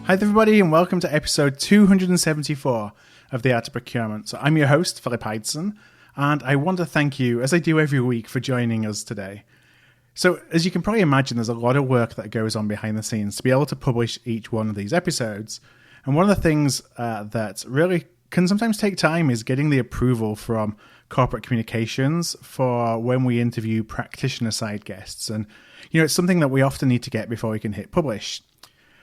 Hi everybody and welcome to episode 274 of The Art of Procurement. So I'm your host, Philip Heidson, and I want to thank you, as I do every week, for joining us today. So as you can probably imagine, there's a lot of work that goes on behind the scenes to be able to publish each one of these episodes. And one of the things that really can sometimes take time is getting the approval from corporate communications for when we interview practitioner-side guests. And, it's something that we often need to get before we can hit publish.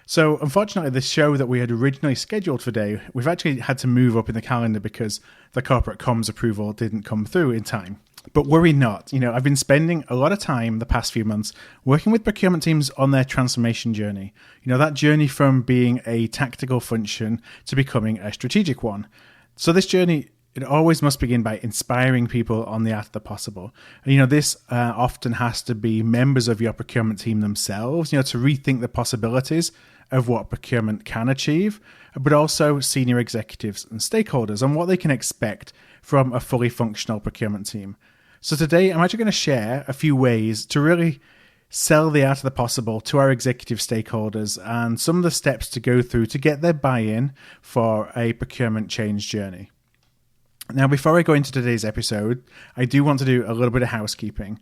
So unfortunately, the show that we had originally scheduled for today, we've actually had to move up in the calendar because the corporate comms approval didn't come through in time. But worry not. I've been spending a lot of time the past few months working with procurement teams on their transformation journey. That journey from being a tactical function to becoming a strategic one. So this journey, it always must begin by inspiring people on the art of the possible. And, this often has to be members of your procurement team themselves, to rethink the possibilities of what procurement can achieve, but also senior executives and stakeholders and what they can expect from a fully functional procurement team. So today, I'm actually going to share a few ways to really sell the art of the possible to our executive stakeholders and some of the steps to go through to get their buy-in for a procurement change journey. Now, before I go into today's episode, I do want to do a little bit of housekeeping.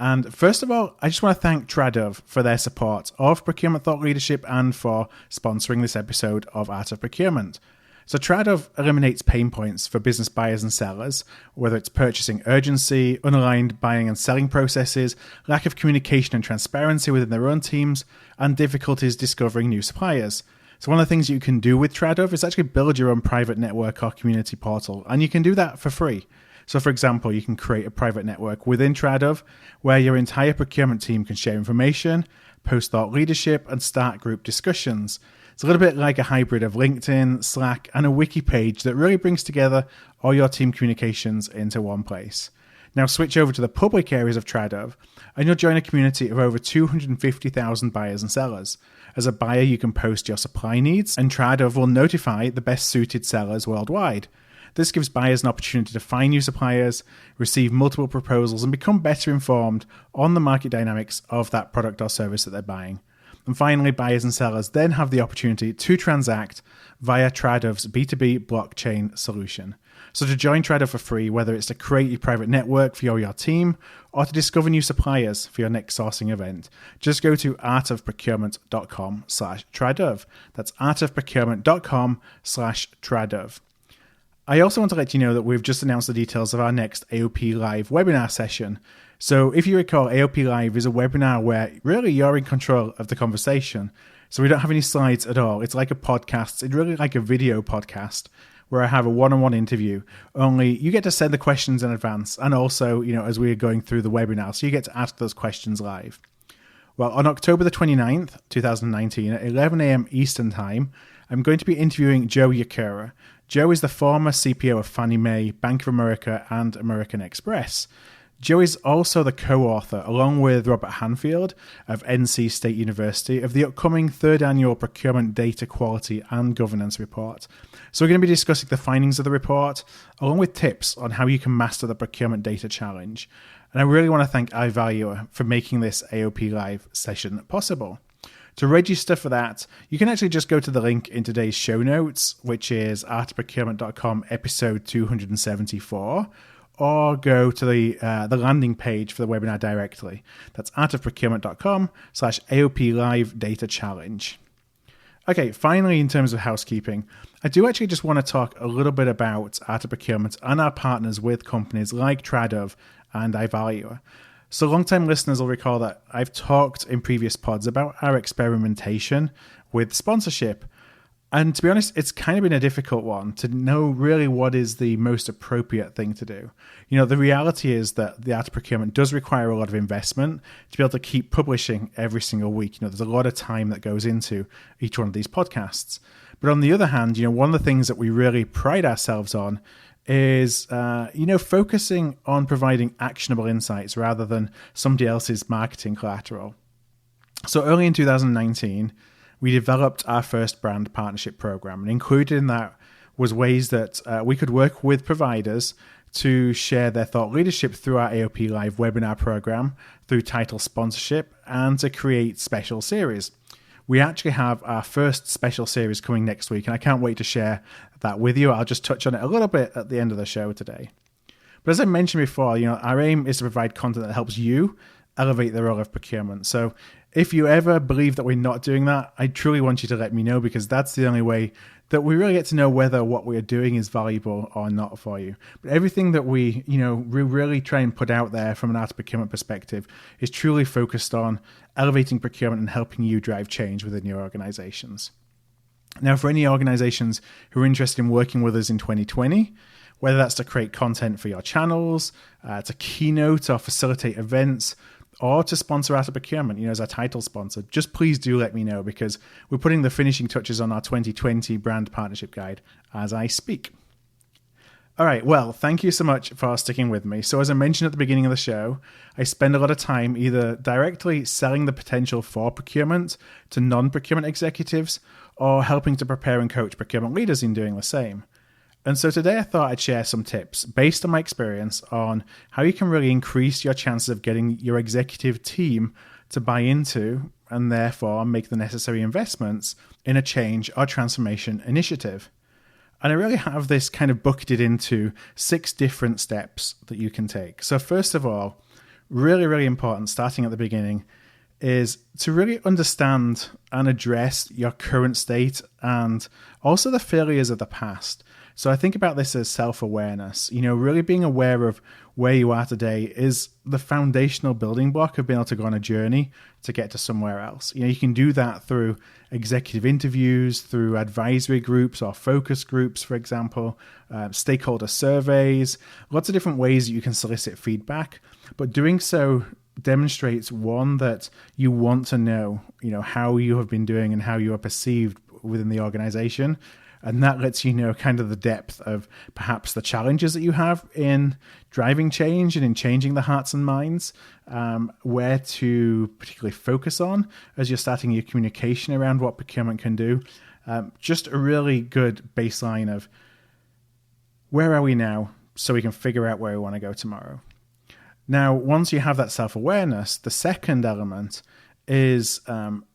And first of all, I just want to thank Tradov for their support of Procurement Thought Leadership and for sponsoring this episode of Art of Procurement. So Tradov eliminates pain points for business buyers and sellers, whether it's purchasing urgency, unaligned buying and selling processes, lack of communication and transparency within their own teams, and difficulties discovering new suppliers. So one of the things you can do with Tradov is actually build your own private network or community portal, and you can do that for free. So for example, you can create a private network within Tradov where your entire procurement team can share information, post thought leadership, and start group discussions. It's a little bit like a hybrid of LinkedIn, Slack, and a wiki page that really brings together all your team communications into one place. Now switch over to the public areas of Tradov, and you'll join a community of over 250,000 buyers and sellers. As a buyer, you can post your supply needs, and Tradov will notify the best suited sellers worldwide. This gives buyers an opportunity to find new suppliers, receive multiple proposals, and become better informed on the market dynamics of that product or service that they're buying. And finally, buyers and sellers then have the opportunity to transact via Tradov's B2B blockchain solution. So to join Tradov for free, whether it's to create a private network for your team or to discover new suppliers for your next sourcing event, just go to artofprocurement.com/Tradov. That's artofprocurement.com/Tradov. I also want to let you know that we've just announced the details of our next AOP Live webinar session. So if you recall, AOP Live is a webinar where really you're in control of the conversation. So we don't have any slides at all. It's like a podcast. It's really like a video podcast where I have a one-on-one interview. Only you get to send the questions in advance. And also, as we are going through the webinar, so you get to ask those questions live. Well, on October the 29th, 2019, at 11 a.m. Eastern Time, I'm going to be interviewing Joe Yakura. Joe is the former CPO of Fannie Mae, Bank of America, and American Express. Joe is also the co-author, along with Robert Hanfield of NC State University, of the upcoming third annual Procurement Data Quality and Governance Report. So we're going to be discussing the findings of the report, along with tips on how you can master the procurement data challenge. And I really want to thank iValuer for making this AOP Live session possible. To register for that, you can actually just go to the link in today's show notes, which is artofprocurement.com episode 274, or go to the landing page for the webinar directly. That's artofprocurement.com/AOP Live Data Challenge. Okay, finally, in terms of housekeeping, I do actually just want to talk a little bit about Art of Procurement and our partners with companies like Tradov and iValuer. So long-time listeners will recall that I've talked in previous pods about our experimentation with sponsorship. And to be honest, it's kind of been a difficult one to know really what is the most appropriate thing to do. The reality is that the Art of Procurement does require a lot of investment to be able to keep publishing every single week. There's a lot of time that goes into each one of these podcasts. But on the other hand, one of the things that we really pride ourselves on is, focusing on providing actionable insights rather than somebody else's marketing collateral. So early in 2019, we developed our first brand partnership program, and included in that was ways that we could work with providers to share their thought leadership through our AOP Live webinar program, through title sponsorship, and to create special series. we actually have our first special series coming next week, and I can't wait to share that with you. I'll just touch on it a little bit at the end of the show today. But as I mentioned before, our aim is to provide content that helps you elevate the role of procurement. So if you ever believe that we're not doing that, I truly want you to let me know, because that's the only way that we really get to know whether what we are doing is valuable or not for you. But everything that we really try and put out there from an art of procurement perspective is truly focused on elevating procurement and helping you drive change within your organizations. Now, for any organizations who are interested in working with us in 2020, whether that's to create content for your channels, to keynote or facilitate events, or to sponsor Art of Procurement, as our title sponsor, just please do let me know, because we're putting the finishing touches on our 2020 brand partnership guide as I speak. All right, well, thank you so much for sticking with me. So as I mentioned at the beginning of the show, I spend a lot of time either directly selling the potential for procurement to non-procurement executives, or helping to prepare and coach procurement leaders in doing the same. And so today I thought I'd share some tips based on my experience on how you can really increase your chances of getting your executive team to buy into and therefore make the necessary investments in a change or transformation initiative. And I really have this kind of bucketed into 6 different steps that you can take. So first of all, really, really important, starting at the beginning, is to really understand and address your current state and also the failures of the past. So I think about this as self-awareness. Really being aware of where you are today is the foundational building block of being able to go on a journey to get to somewhere else. You can do that through executive interviews, through advisory groups or focus groups, for example, stakeholder surveys, lots of different ways that you can solicit feedback. But doing so demonstrates, one, that you want to know, how you have been doing and how you are perceived within the organization. And that lets you know kind of the depth of perhaps the challenges that you have in driving change and in changing the hearts and minds, where to particularly focus on as you're starting your communication around what procurement can do. Just a really good baseline of where are we now so we can figure out where we want to go tomorrow. Now, once you have that self-awareness, the second element is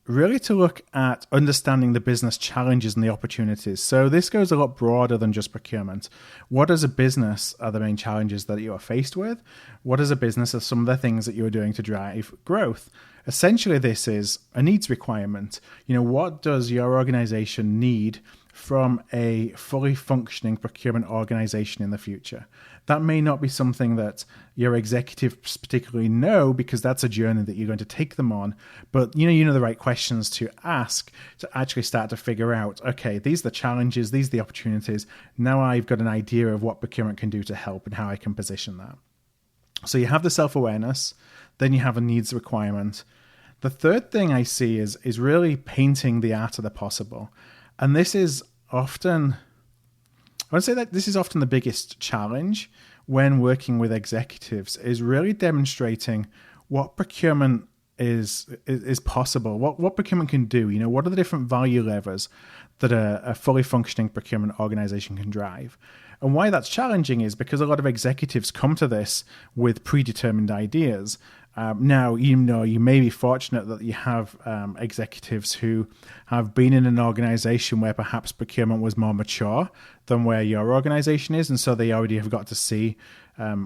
really to look at understanding the business challenges and the opportunities. So this goes a lot broader than just procurement. What as a business are the main challenges that you are faced with? What as a business are some of the things that you are doing to drive growth? Essentially, this is a needs requirement. What does your organization need from a fully functioning procurement organization in the future? That may not be something that your executives particularly know, because that's a journey that you're going to take them on. But you know the right questions to ask to actually start to figure out, okay, these are the challenges, these are the opportunities. Now I've got an idea of what procurement can do to help and how I can position that. So you have the self-awareness, then you have a needs requirement. The third thing I see is really painting the art of the possible. And this is often, I would say that this is often the biggest challenge when working with executives, is really demonstrating what procurement is possible, what procurement can do. What are the different value levers that a fully functioning procurement organization can drive. And why that's challenging is because a lot of executives come to this with predetermined ideas. Now, you may be fortunate that you have executives who have been in an organization where perhaps procurement was more mature than where your organization is, and so they already have got to see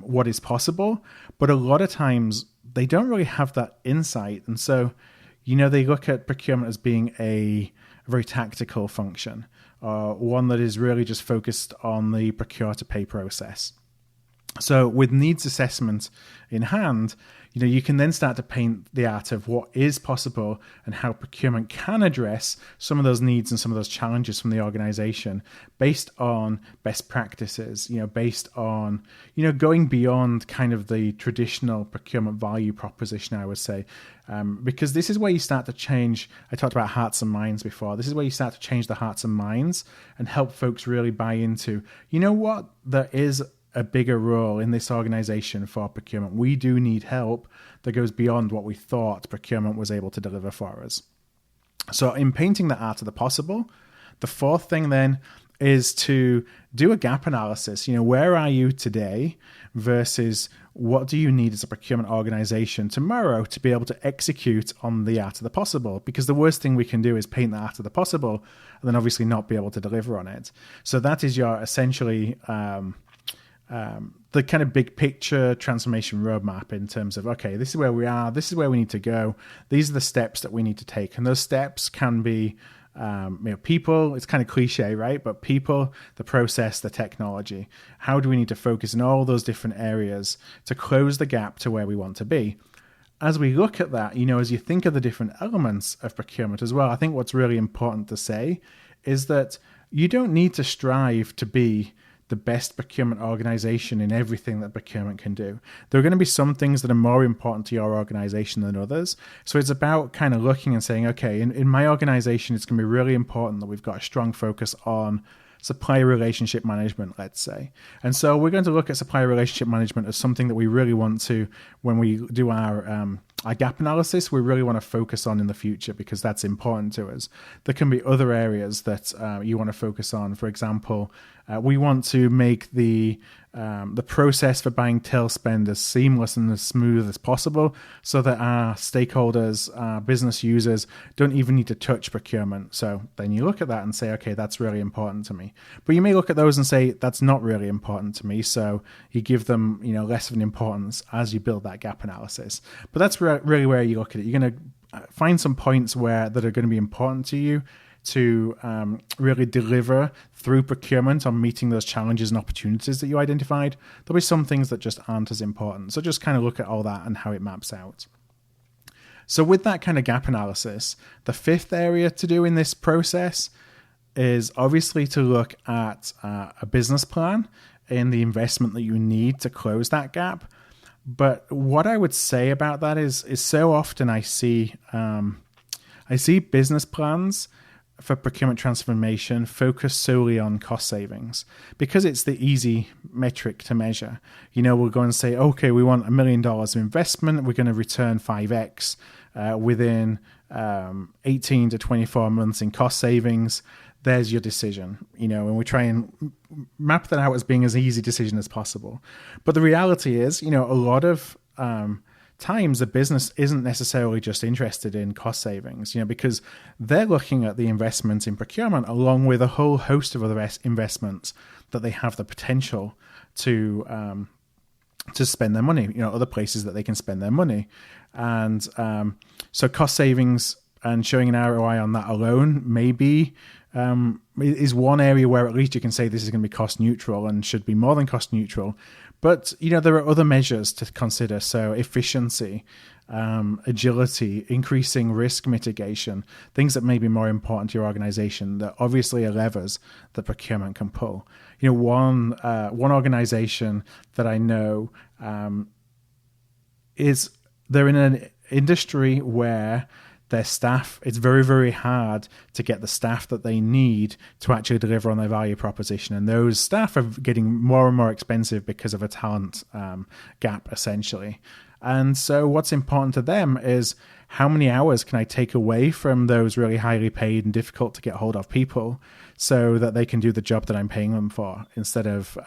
what is possible. But a lot of times, they don't really have that insight, and so they look at procurement as being a very tactical function, or one that is really just focused on the procure-to-pay process. So with needs assessment in hand, you can then start to paint the art of what is possible and how procurement can address some of those needs and some of those challenges from the organization based on best practices, based on, going beyond kind of the traditional procurement value proposition, I would say, because this is where you start to change. I talked about hearts and minds before. This is where you start to change the hearts and minds and help folks really buy into, what, there is a bigger role in this organization for procurement. We do need help that goes beyond what we thought procurement was able to deliver for us. So in painting the art of the possible, the fourth thing then is to do a gap analysis. Where are you today versus what do you need as a procurement organization tomorrow to be able to execute on the art of the possible? Because the worst thing we can do is paint the art of the possible and then obviously not be able to deliver on it. So that is your essentially the kind of big picture transformation roadmap in terms of, okay, this is where we are, this is where we need to go, these are the steps that we need to take. And those steps can be people, it's kind of cliche, right? But people, the process, the technology. How do we need to focus in all those different areas to close the gap to where we want to be? As we look at that, as you think of the different elements of procurement as well, I think what's really important to say is that you don't need to strive to be the best procurement organization in everything that procurement can do. There are going to be some things that are more important to your organization than others. So it's about kind of looking and saying, okay, in my organization, it's going to be really important that we've got a strong focus on supplier relationship management, let's say. And so we're going to look at supplier relationship management as something that we really want to, when we do our gap analysis, we really want to focus on in the future because that's important to us. There can be other areas that you want to focus on. For example, we want to make the process for buying till spend as seamless and as smooth as possible so that our stakeholders, our business users don't even need to touch procurement. So then you look at that and say, okay, that's really important to me. But you may look at those and say, that's not really important to me. So you give them less of an importance as you build that gap analysis. But that's really where you look at it. You're going to find some points that are going to be important to you to really deliver through procurement on meeting those challenges and opportunities that you identified. There'll be some things that just aren't as important. So just kind of look at all that and how it maps out. So with that kind of gap analysis, the fifth area to do in this process is obviously to look at a business plan and the investment that you need to close that gap. But what I would say about that is so often I see business plans for procurement transformation focus solely on cost savings because it's the easy metric to measure. We'll go and say, okay, we want $1 million of investment. We're going to return 5x within 18 to 24 months in cost savings. There's your decision, and we try and map that out as being as easy decision as possible. But the reality is, a lot of times the business isn't necessarily just interested in cost savings, because they're looking at the investments in procurement along with a whole host of other investments that they have the potential to spend their money, other places that they can spend their money. And so cost savings and showing an ROI on that alone maybe is one area where at least you can say this is going to be cost neutral and should be more than cost neutral. But, there are other measures to consider. So efficiency, agility, increasing risk mitigation, things that may be more important to your organization that obviously are levers that procurement can pull. One organization that I know is they're in an industry where their staff, it's very, very hard to get the staff that they need to actually deliver on their value proposition. And those staff are getting more and more expensive because of a talent gap, essentially. And so what's important to them is how many hours can I take away from those really highly paid and difficult to get hold of people so that they can do the job that I'm paying them for instead of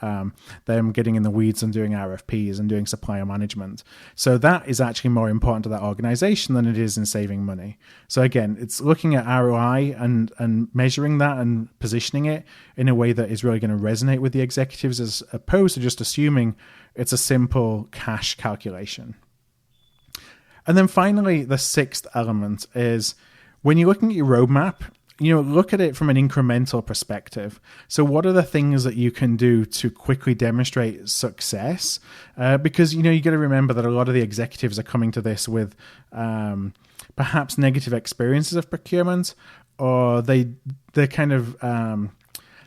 them getting in the weeds and doing RFPs and doing supplier management. So that is actually more important to that organization than it is in saving money. So again, it's looking at ROI and measuring that and positioning it in a way that is really going to resonate with the executives as opposed to just assuming it's a simple cash calculation. And then finally, the sixth element is when you're looking at your roadmap, look at it from an incremental perspective. So what are the things that you can do to quickly demonstrate success? Because, you got to remember that a lot of the executives are coming to this with perhaps negative experiences of procurement, or they're kind of...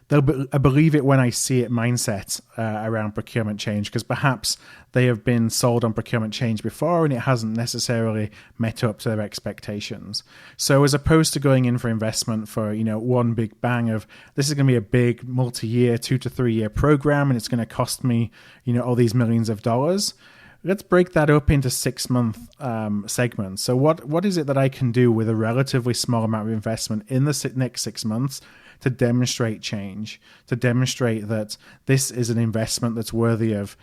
they'll believe it when I see it mindset around procurement change, because perhaps they have been sold on procurement change before and it hasn't necessarily met up to their expectations. So as opposed to going in for investment for, one big bang of this is going to be a big multi-year, 2 to 3 year program and it's going to cost me, all these millions of dollars. Let's break that up into 6-month segments. So what is it that I can do with a relatively small amount of investment in the next 6 months to demonstrate change, to demonstrate that this is an investment that's worthy of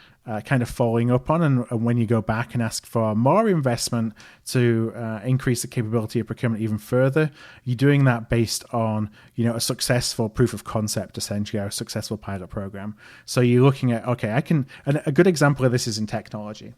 kind of following up on, and when you go back and ask for more investment to increase the capability of procurement even further, you're doing that based on a successful proof of concept, essentially, or a successful pilot program. So you're looking at, and a good example of this is in technology.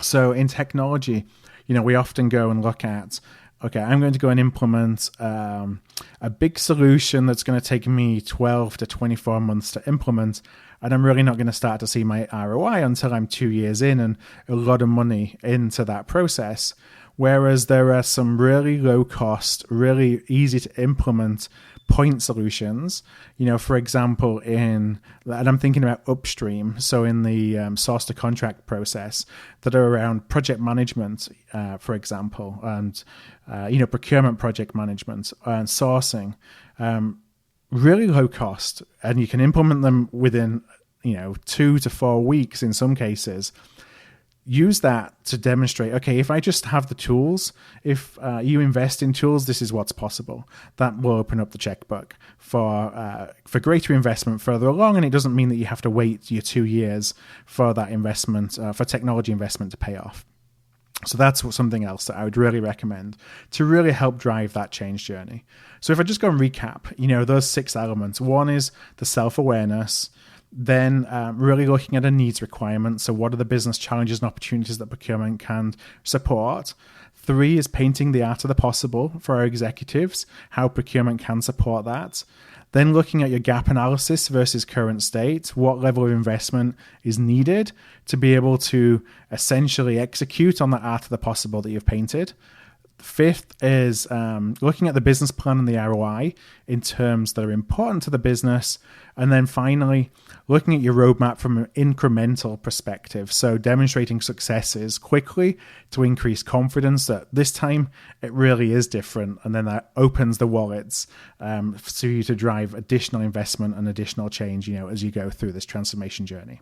So in technology, we often go and look at, I'm going to go and implement a big solution that's going to take me 12 to 24 months to implement, and I'm really not going to start to see my ROI until I'm 2 years in and a lot of money into that process. Whereas there are some really low cost, really easy to implement point solutions, for example, and I'm thinking about upstream, so in the source to contract process, that are around project management, for example, and procurement project management and sourcing, really low cost, and you can implement them within 2 to 4 weeks in some cases. Use that to demonstrate, if I just have the tools, if you invest in tools, this is what's possible. That will open up the checkbook for greater investment further along, and it doesn't mean that you have to wait your 2 years for that investment, for technology investment to pay off. So that's something else that I would really recommend to really help drive that change journey. So if I just go and recap, those 6 elements. One is the self-awareness. Then really looking at a needs requirement. So what are the business challenges and opportunities that procurement can support? 3 is painting the art of the possible for our executives, how procurement can support that. Then looking at your gap analysis versus current state, what level of investment is needed to be able to essentially execute on the art of the possible that you've painted. 5th is looking at the business plan and the ROI in terms that are important to the business. And then finally, looking at your roadmap from an incremental perspective. So demonstrating successes quickly to increase confidence that this time it really is different. And then that opens the wallets for you to drive additional investment and additional change, as you go through this transformation journey.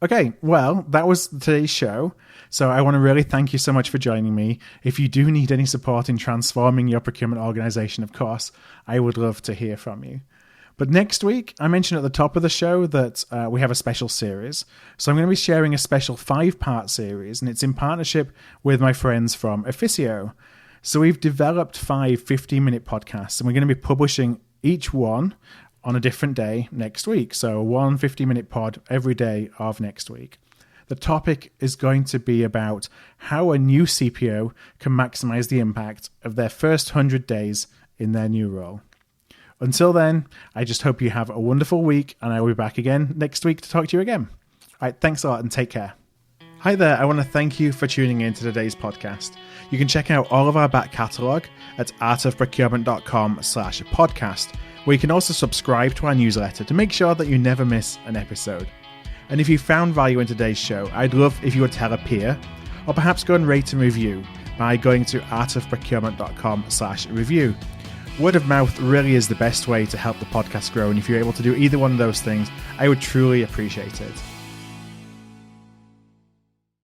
Okay, well, that was today's show. So I want to really thank you so much for joining me. If you do need any support in transforming your procurement organization, of course, I would love to hear from you. But next week, I mentioned at the top of the show that we have a special series. So I'm going to be sharing a special 5-part series, and it's in partnership with my friends from Officio. So we've developed 5 15-minute podcasts, and we're going to be publishing each one on a different day next week. So one 15-minute pod every day of next week. The topic is going to be about how a new CPO can maximize the impact of their first 100 days in their new role. Until then, I just hope you have a wonderful week, and I will be back again next week to talk to you again. All right, thanks a lot and take care. Hi there, I want to thank you for tuning in to today's podcast. You can check out all of our back catalogue at artofprocurement.com/podcast, where you can also subscribe to our newsletter to make sure that you never miss an episode. And if you found value in today's show, I'd love if you would tell a peer, or perhaps go and rate and review by going to artofprocurement.com/review. Word of mouth really is the best way to help the podcast grow, and if you're able to do either one of those things, I would truly appreciate it.